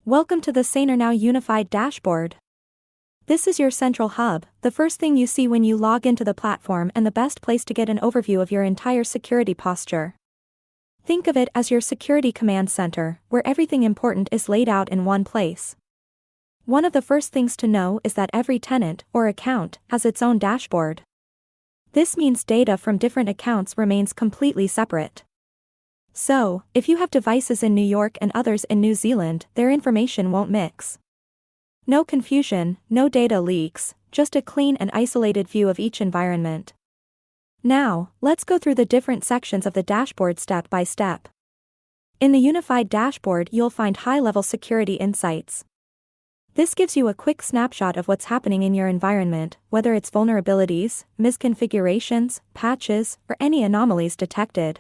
Welcome to the Saner Unified Dashboard. This is your central hub, the first thing you see when you log into the platform and the best place to get an overview of your entire security posture. Think of it as your security command center, where everything important is laid out in one place. One of the first things to know is that every tenant or account has its own dashboard. This means data from different accounts remains completely separate. So, if you have devices in New York and others in New Zealand, their information won't mix. No confusion, no data leaks, just a clean and isolated view of each environment. Now, let's go through the different sections of the dashboard step by step. In the Unified Dashboard, you'll find high-level security insights. This gives you a quick snapshot of what's happening in your environment, whether it's vulnerabilities, misconfigurations, patches, or any anomalies detected.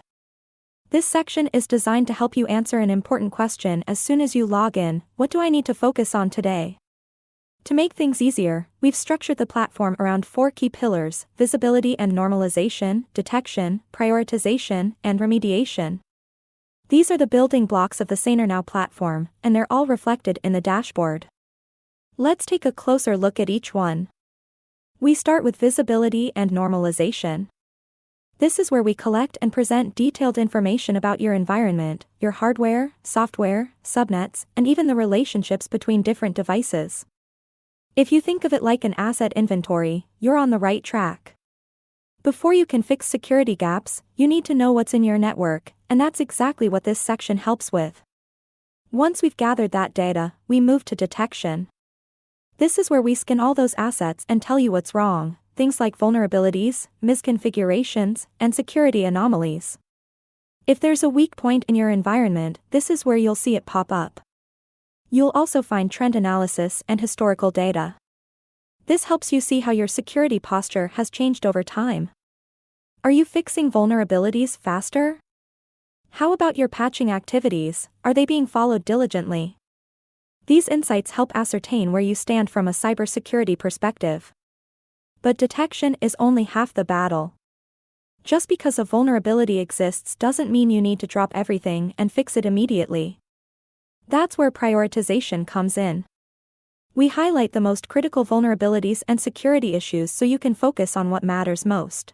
This section is designed to help you answer an important question as soon as you log in: what do I need to focus on today? To make things easier, we've structured the platform around 4 key pillars: visibility and normalization, detection, prioritization, and remediation. These are the building blocks of the Saner platform, and they're all reflected in the dashboard. Let's take a closer look at each one. We start with visibility and normalization. This is where we collect and present detailed information about your environment, your hardware, software, subnets, and even the relationships between different devices. If you think of it like an asset inventory, you're on the right track. Before you can fix security gaps, you need to know what's in your network, and that's exactly what this section helps with. Once we've gathered that data, we move to detection. This is where we scan all those assets and tell you what's wrong. Things like vulnerabilities, misconfigurations, and security anomalies. If there's a weak point in your environment, this is where you'll see it pop up. You'll also find trend analysis and historical data. This helps you see how your security posture has changed over time. Are you fixing vulnerabilities faster? How about your patching activities? Are they being followed diligently? These insights help ascertain where you stand from a cybersecurity perspective. But detection is only half the battle. Just because a vulnerability exists doesn't mean you need to drop everything and fix it immediately. That's where prioritization comes in. We highlight the most critical vulnerabilities and security issues so you can focus on what matters most.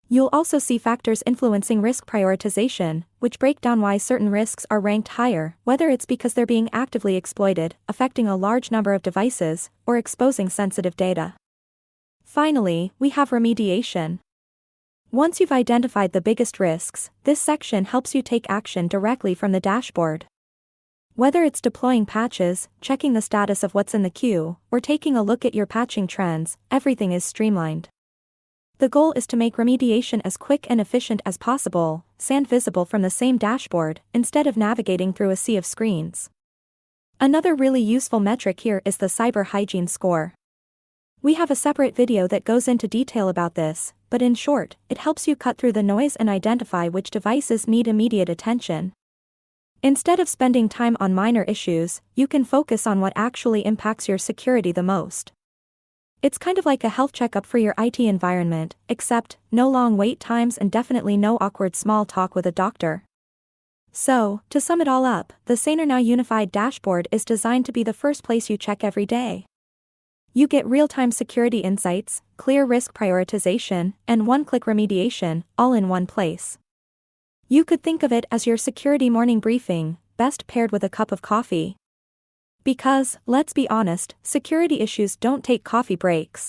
You'll also see factors influencing risk prioritization, which break down why certain risks are ranked higher, whether it's because they're being actively exploited, affecting a large number of devices, or exposing sensitive data. Finally, we have remediation. Once you've identified the biggest risks, this section helps you take action directly from the dashboard. Whether it's deploying patches, checking the status of what's in the queue, or taking a look at your patching trends, everything is streamlined. The goal is to make remediation as quick and efficient as possible, and visible from the same dashboard, instead of navigating through a sea of screens. Another really useful metric here is the Cyber Hygiene Score. We have a separate video that goes into detail about this, but in short, it helps you cut through the noise and identify which devices need immediate attention. Instead of spending time on minor issues, you can focus on what actually impacts your security the most. It's kind of like a health checkup for your IT environment, except no long wait times and definitely no awkward small talk with a doctor. So, to sum it all up, the Saner Unified Dashboard is designed to be the first place you check every day. You get real-time security insights, clear risk prioritization, and one-click remediation, all in one place. You could think of it as your security morning briefing, best paired with a cup of coffee. Because, let's be honest, security issues don't take coffee breaks.